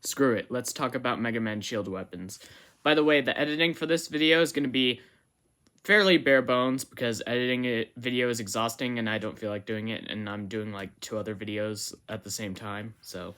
Screw it, let's talk about Mega Man shield weapons. By the way, the editing for this video is going to be fairly bare bones because editing a video is exhausting and I don't feel like doing it, and I'm doing like 2 other videos at the same time, so.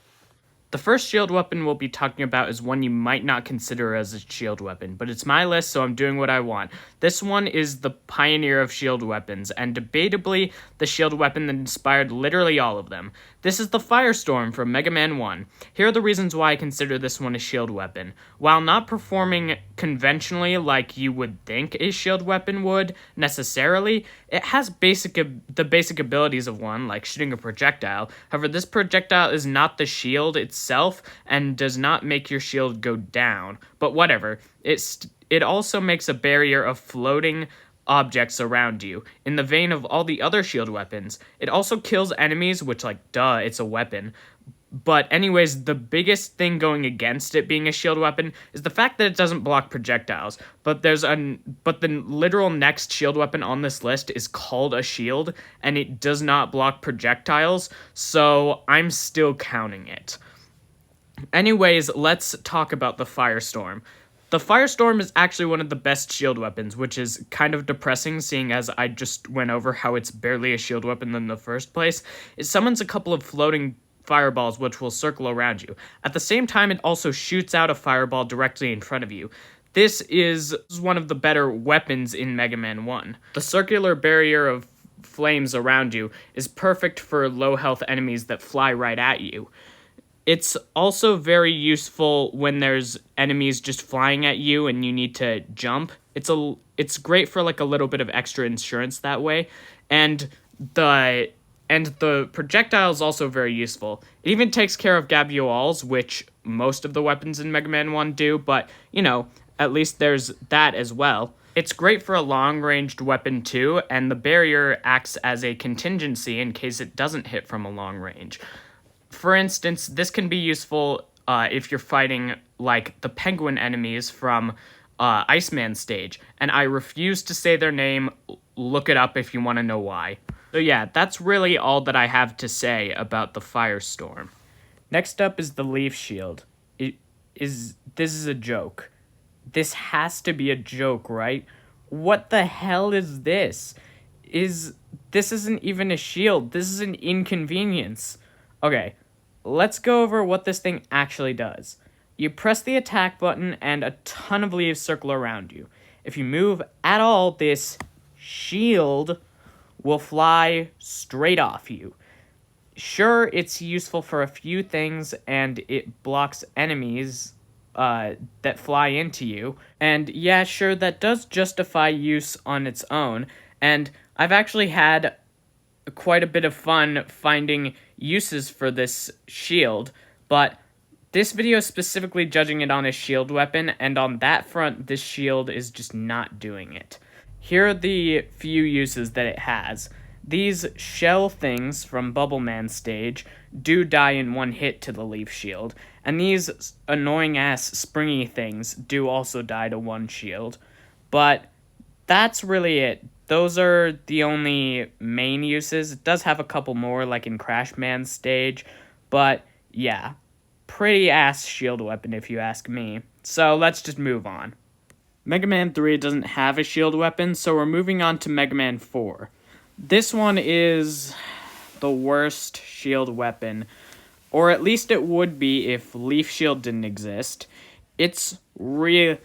The first shield weapon we'll be talking about is one you might not consider as a shield weapon, but it's my list, so I'm doing what I want. This one is the pioneer of shield weapons, and debatably the shield weapon that inspired literally all of them. This is the Firestorm from Mega Man 1. Here are the reasons why I consider this one a shield weapon. While not performing conventionally like you would think a shield weapon would, necessarily, it has the basic abilities of one, like shooting a projectile. However, this projectile is not the shield itself and does not make your shield go down. But whatever, it also makes a barrier of floating objects around you. In the vein of all the other shield weapons, it also kills enemies, which, like, duh, it's a weapon. But anyways, the biggest thing going against it being a shield weapon is the fact that it doesn't block projectiles. But the literal next shield weapon on this list is called a shield, and it does not block projectiles, so I'm still counting it. Anyways, let's talk about the Firestorm. The Firestorm is actually one of the best shield weapons, which is kind of depressing seeing as I just went over how it's barely a shield weapon in the first place. It summons a couple of floating fireballs which will circle around you. At the same time, it also shoots out a fireball directly in front of you. This is one of the better weapons in Mega Man 1. The circular barrier of flames around you is perfect for low health enemies that fly right at you. It's also very useful when there's enemies just flying at you and you need to jump. It's great for like a little bit of extra insurance that way, and the projectile is also very useful. It even takes care of Gabuals, which most of the weapons in Mega Man 1 do, but you know, at least there's that as well. It's great for a long-ranged weapon too, and the barrier acts as a contingency in case it doesn't hit from a long range. For instance, this can be useful if you're fighting, like, the penguin enemies from Iceman stage, and I refuse to say their name. Look it up if you want to know why. So yeah, that's really all that I have to say about the Firestorm. Next up is the Leaf Shield. This is a joke. This has to be a joke, right? What the hell is this? This isn't even a shield. This is an inconvenience. Okay, let's go over what this thing actually does. You press the attack button and a ton of leaves circle around you. If you move at all, this shield will fly straight off you. Sure, it's useful for a few things and it blocks enemies that fly into you. And yeah, sure, that does justify use on its own. And I've actually had quite a bit of fun finding uses for this shield, but this video is specifically judging it on a shield weapon, and on that front, this shield is just not doing it. Here are the few uses that it has. These shell things from Bubble Man stage do die in one hit to the Leaf Shield, and these annoying-ass springy things do also die to one shield, but that's really it. Those are the only main uses. It does have a couple more, like in Crash Man's stage, but yeah, pretty ass shield weapon if you ask me. So let's just move on. Mega Man 3 doesn't have a shield weapon, so we're moving on to Mega Man 4. This one is the worst shield weapon, or at least it would be if Leaf Shield didn't exist. It's really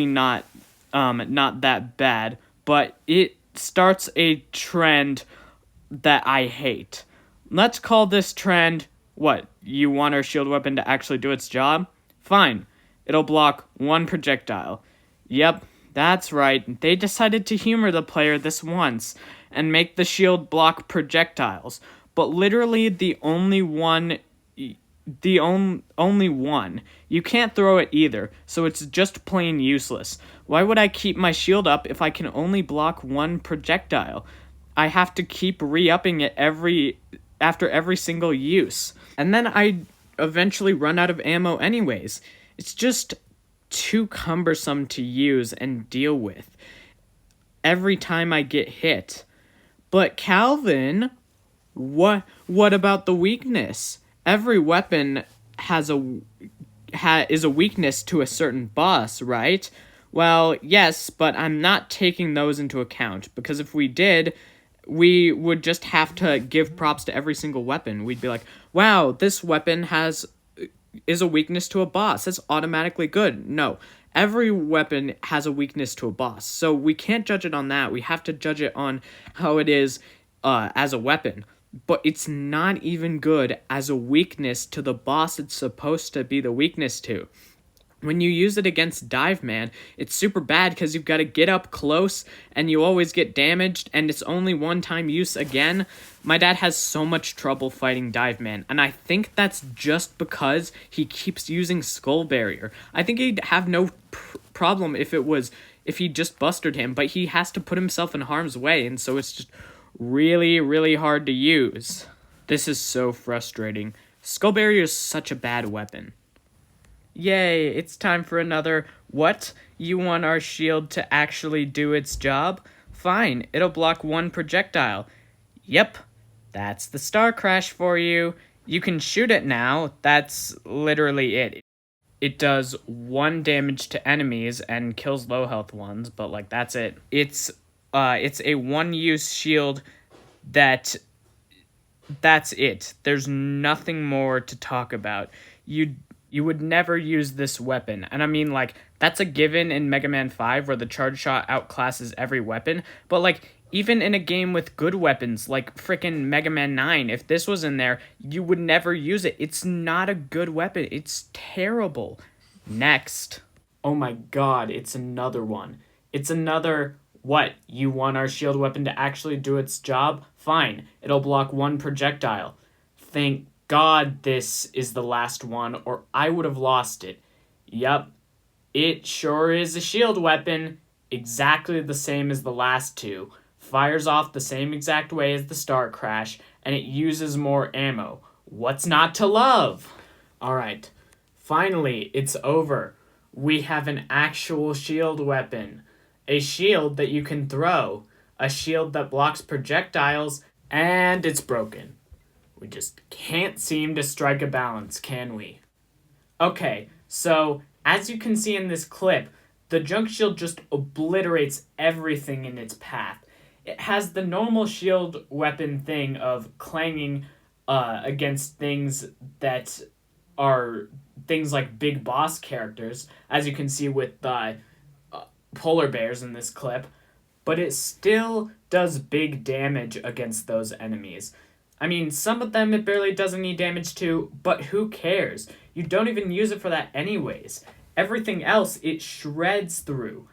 not that bad, but it starts a trend that I hate. Let's call this trend, what, you want our shield weapon to actually do its job? Fine, it'll block one projectile. Yep, that's right, they decided to humor the player this once, and make the shield block projectiles, but literally the only one. You can't throw it either, so it's just plain useless. Why would I keep my shield up if I can only block one projectile? I have to keep re-upping it after every single use. And then I eventually run out of ammo anyways. It's just too cumbersome to use and deal with every time I get hit. But Calvin, what about the weakness? Every weapon is a weakness to a certain boss, right? Well, yes, but I'm not taking those into account, because if we did, we would just have to give props to every single weapon. We'd be like, wow, this weapon is a weakness to a boss. That's automatically good. No, every weapon has a weakness to a boss. So we can't judge it on that. We have to judge it on how it is as a weapon. But it's not even good as a weakness to the boss it's supposed to be the weakness to. When you use it against Dive Man, it's super bad because you've got to get up close and you always get damaged, and it's only one-time use again. My dad has so much trouble fighting Dive Man, and I think that's just because he keeps using Skull Barrier. I think he'd have no problem if he just busted him, but he has to put himself in harm's way, and so it's just really, really hard to use. This is so frustrating. Skull Barrier is such a bad weapon. Yay, it's time for another, what? You want our shield to actually do its job? Fine, it'll block one projectile. Yep, that's the Star Crash for you. You can shoot it now, that's literally it. It does 1 damage to enemies and kills low health ones, but like that's it. It's a one-use shield that's it. There's nothing more to talk about. You would never use this weapon. And I mean, like, that's a given in Mega Man 5 where the charge shot outclasses every weapon. But, like, even in a game with good weapons, like frickin' Mega Man 9, if this was in there, you would never use it. It's not a good weapon. It's terrible. Next. Oh my god, it's another one. It's another, what? You want our shield weapon to actually do its job? Fine. It'll block 1 projectile. Thank God this is the last one, or I would have lost it. Yup, it sure is a shield weapon, exactly the same as the last 2. Fires off the same exact way as the Star Crash, and it uses more ammo. What's not to love? Alright, finally, it's over. We have an actual shield weapon. A shield that you can throw. A shield that blocks projectiles, and it's broken. We just can't seem to strike a balance, can we? Okay, so as you can see in this clip, the junk shield just obliterates everything in its path. It has the normal shield weapon thing of clanging against things that are things like big boss characters, as you can see with polar bears in this clip, but it still does big damage against those enemies. I mean, some of them it barely does any damage to, but who cares? You don't even use it for that anyways. Everything else it shreds through.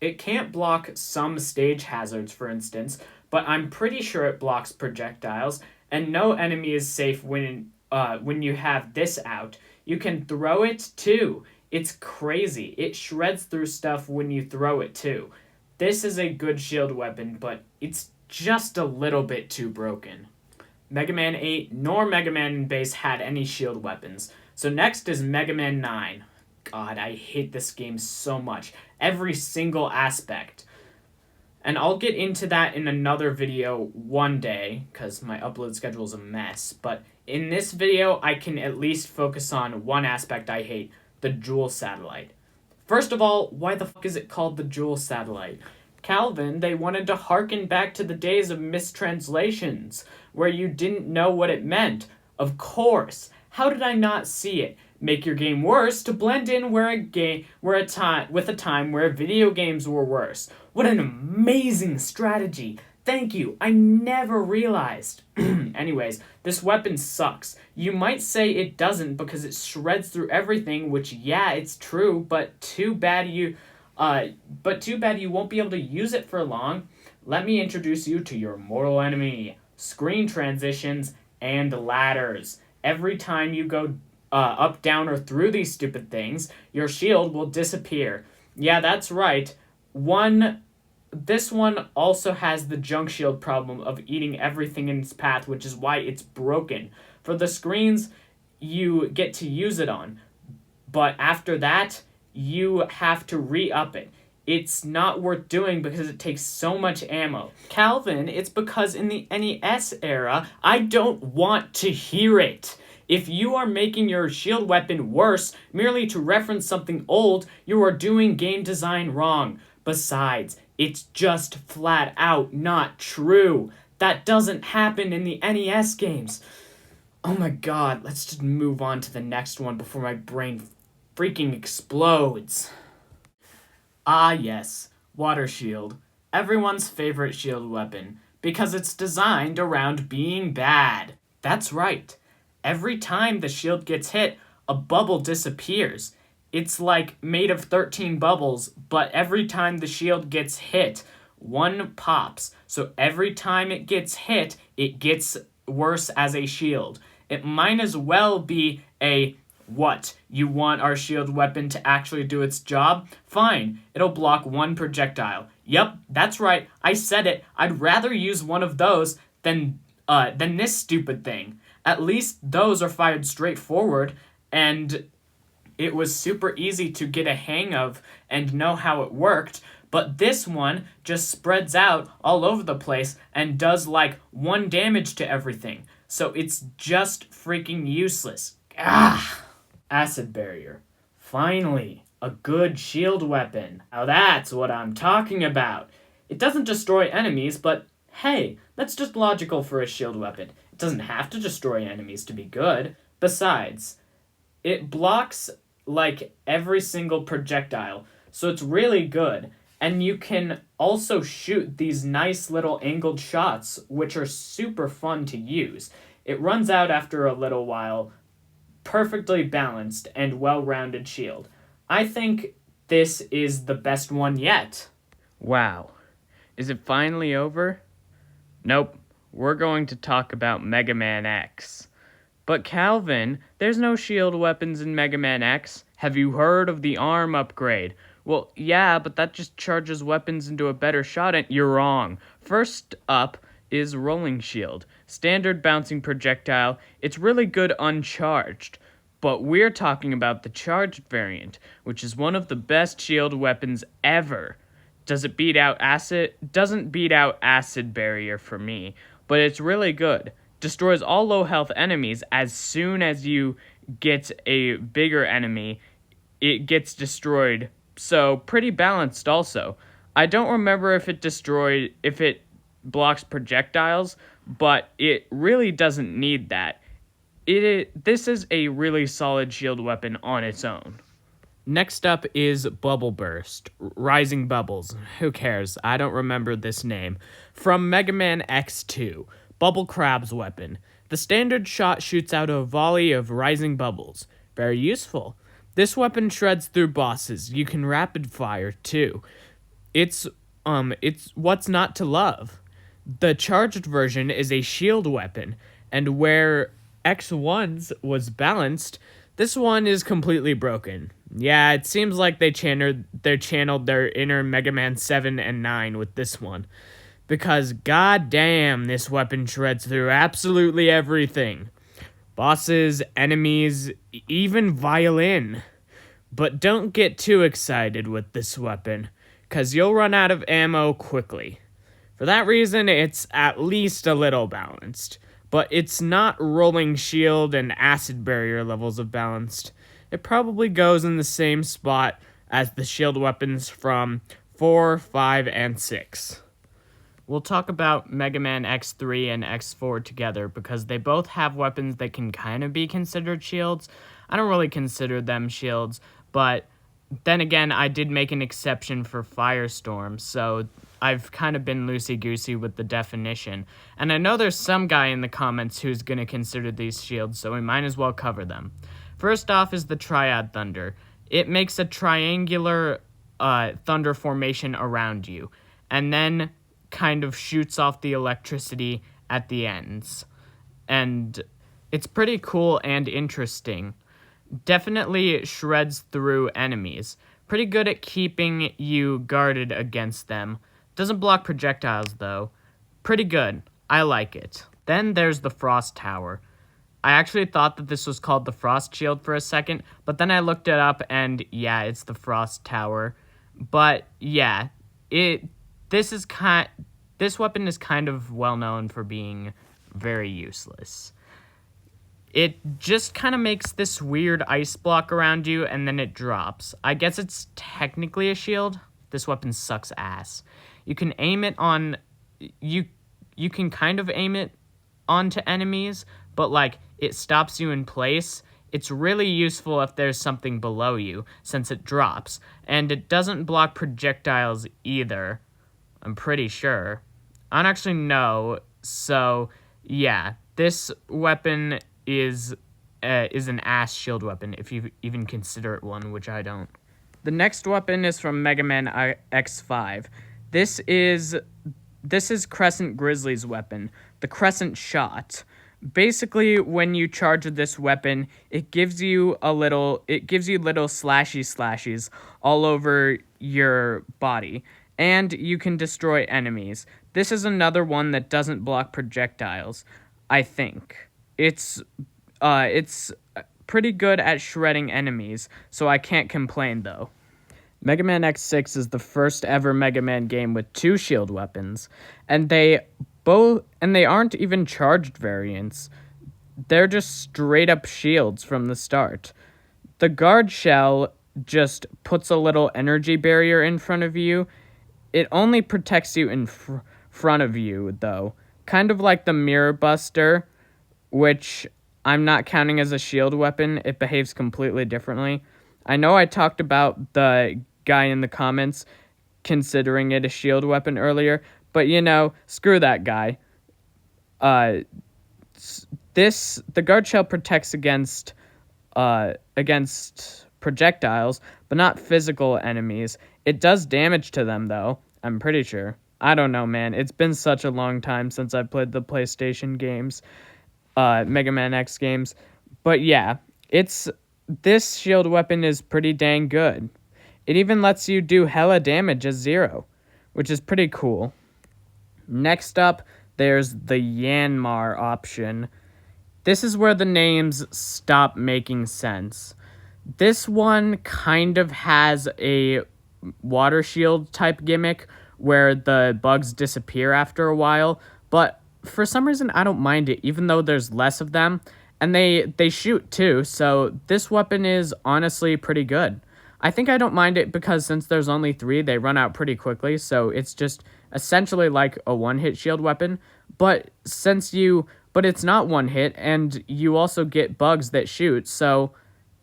It can't block some stage hazards, for instance, but I'm pretty sure it blocks projectiles, and no enemy is safe when you have this out. You can throw it too. It's crazy. It shreds through stuff when you throw it too. This is a good shield weapon, but it's just a little bit too broken. Mega Man 8 nor Mega Man Base had any shield weapons. So next is Mega Man 9. God, I hate this game so much. Every single aspect. And I'll get into that in another video one day, because my upload schedule is a mess. But in this video, I can at least focus on one aspect I hate, the Jewel Satellite. First of all, why the fuck is it called the Jewel Satellite? Calvin, they wanted to harken back to the days of mistranslations, where you didn't know what it meant. Of course. How did I not see it? Make your game worse to blend in with a time where video games were worse. What an amazing strategy. Thank you. I never realized. Anyways, this weapon sucks. You might say it doesn't because it shreds through everything, which yeah, it's true, but too bad you won't be able to use it for long. Let me introduce you to your mortal enemy. Screen transitions and ladders. Every time you go up, down, or through these stupid things, your shield will disappear. Yeah, that's right. This one also has the junk shield problem of eating everything in its path, which is why it's broken. For the screens, you get to use it on. But after that, you have to re-up it. It's not worth doing because it takes so much ammo. Calvin, it's because in the NES era, I don't want to hear it. If you are making your shield weapon worse merely to reference something old, you are doing game design wrong. Besides, it's just flat out not true. That doesn't happen in the NES games. Oh my god, let's just move on to the next one before my brain freaking explodes. Ah yes, Water Shield. Everyone's favorite shield weapon, because it's designed around being bad. That's right. Every time the shield gets hit, a bubble disappears. It's like made of 13 bubbles, but every time the shield gets hit, one pops. So every time it gets hit, it gets worse as a shield. It might as well be a what? You want our shield weapon to actually do its job? Fine, it'll block one projectile. Yep, that's right, I said it. I'd rather use one of those than this stupid thing. At least those are fired straight forward, and it was super easy to get a hang of and know how it worked. But this one just spreads out all over the place and does like 1 damage to everything. So it's just freaking useless. Ah! Acid Barrier. Finally, a good shield weapon. Now that's what I'm talking about. It doesn't destroy enemies, but hey, that's just logical for a shield weapon. It doesn't have to destroy enemies to be good. Besides, it blocks like every single projectile, so it's really good. And you can also shoot these nice little angled shots, which are super fun to use. It runs out after a little while. Perfectly balanced and well-rounded shield. I think this is the best one yet. Wow. Is it finally over? Nope. We're going to talk about Mega Man X. But Calvin, there's no shield weapons in Mega Man X. Have you heard of the arm upgrade? Well, yeah, but that just charges weapons into a better shot, and you're wrong. First up is Rolling Shield. Standard bouncing projectile. It's really good uncharged. But we're talking about the charged variant, which is one of the best shield weapons ever. Doesn't beat out Acid Barrier for me, but it's really good. Destroys all low health enemies. As soon as you get a bigger enemy, it gets destroyed. So pretty balanced also. I don't remember if it blocks projectiles, but it really doesn't need that. This is a really solid shield weapon on its own. Next up is Bubble Burst. Rising Bubbles. Who cares? I don't remember this name. From Mega Man X2. Bubble Crab's weapon. The standard shot shoots out a volley of rising bubbles. Very useful. This weapon shreds through bosses. You can rapid fire too. It's what's not to love. The charged version is a shield weapon, and where X1's was balanced, this one is completely broken. Yeah, it seems like they channeled their inner Mega Man 7 and 9 with this one. Because goddamn, this weapon shreds through absolutely everything. Bosses, enemies, even violin. But don't get too excited with this weapon, cause you'll run out of ammo quickly. For that reason, it's at least a little balanced. But it's not Rolling Shield and Acid Barrier levels of balanced. It probably goes in the same spot as the shield weapons from 4, 5, and 6. We'll talk about Mega Man X3 and X4 together because they both have weapons that can kind of be considered shields. I don't really consider them shields, but then again, I did make an exception for Firestorm, so I've kind of been loosey-goosey with the definition. And I know there's some guy in the comments who's going to consider these shields, so we might as well cover them. First off is the Triad Thunder. It makes a triangular thunder formation around you, and then kind of shoots off the electricity at the ends. And it's pretty cool and interesting. Definitely shreds through enemies. Pretty good at keeping you guarded against them. Doesn't block projectiles, though. Pretty good. I like it. Then there's the Frost Tower. I actually thought that this was called the Frost Shield for a second, but then I looked it up, and yeah, it's the Frost Tower. But yeah, this weapon is kind of well known for being very useless. it just kind of makes this weird ice block around you, and then it drops. I guess it's technically a shield. This weapon sucks ass. You can aim it on... You can kind of aim it onto enemies, but, like, it stops you in place. It's really useful if there's something below you, since it drops. And it doesn't block projectiles either, I'm pretty sure. I don't actually know, so, yeah. This weapon is an ass shield weapon, if you even consider it one, which I don't. The next weapon is from Mega Man X5. This is Crescent Grizzly's weapon, the Crescent Shot. Basically, when you charge this weapon, it gives you little slashies all over your body, and you can destroy enemies. This is another one that doesn't block projectiles, I think. It's pretty good at shredding enemies, so I can't complain though. Mega Man X6 is the first ever Mega Man game with 2 shield weapons, and they aren't even charged variants. They're just straight up shields from the start. The guard shell just puts a little energy barrier in front of you. It only protects you in front of you, though. Kind of like the Mirror Buster, which I'm not counting as a shield weapon. It behaves completely differently. I know I talked about the guy in the comments considering it a shield weapon earlier, but screw that guy. The guard shell protects against projectiles, but not physical enemies. It does damage to them, though, I'm pretty sure. I don't know, man. It's been such a long time since I played the PlayStation games, Mega Man X games. But yeah, this shield weapon is pretty dang good. It even lets you do hella damage as Zero, which is pretty cool. Next up, there's the Yanmar option. This is where the names stop making sense. This one kind of has a water shield type gimmick where the bugs disappear after a while, but for some reason I don't mind it, even though there's less of them, and they shoot too, so this weapon is honestly pretty good. I think I don't mind it because since there's only 3, they run out pretty quickly, so it's just essentially like a one-hit shield weapon, but it's not one hit, and you also get bugs that shoot, so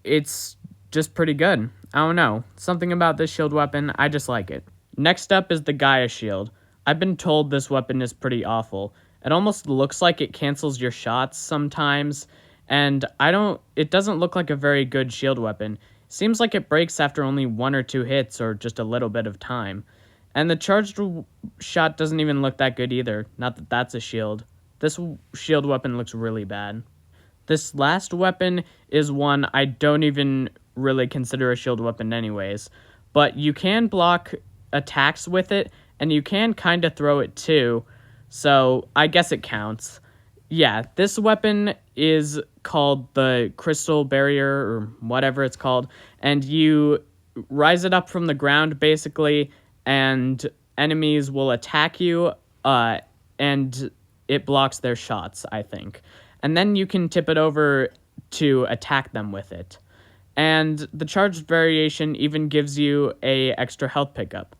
it's just pretty good. I don't know. Something about this shield weapon, I just like it. Next up is the Gaia Shield. I've been told this weapon is pretty awful. It almost looks like it cancels your shots sometimes, and it doesn't look like a very good shield weapon. Seems like it breaks after only 1 or 2 hits or just a little bit of time. And the charged shot doesn't even look that good either. Not that that's a shield. This shield weapon looks really bad. This last weapon is one I don't even really consider a shield weapon anyways. But you can block attacks with it, and you can kind of throw it too. So I guess it counts. Yeah, this weapon is called the Crystal Barrier, or whatever it's called, and you rise it up from the ground, basically, and enemies will attack you, and it blocks their shots, I think. And then you can tip it over to attack them with it. And the charged variation even gives you a extra health pickup.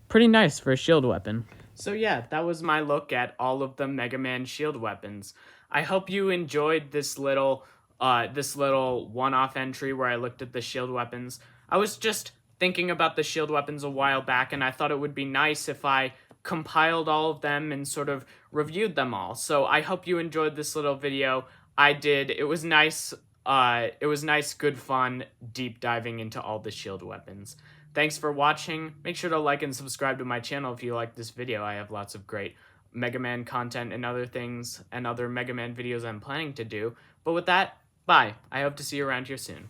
Pretty nice for a shield weapon. So yeah, that was my look at all of the Mega Man shield weapons. I hope you enjoyed this little one-off entry where I looked at the shield weapons. I was just thinking about the shield weapons a while back, and I thought it would be nice if I compiled all of them and sort of reviewed them all. So I hope you enjoyed this little video. I did. It was nice. Good fun, deep diving into all the shield weapons. Thanks for watching. Make sure to like and subscribe to my channel if you like this video. I have lots of great Mega Man content and other things and other Mega Man videos I'm planning to do. But with that, bye. I hope to see you around here soon.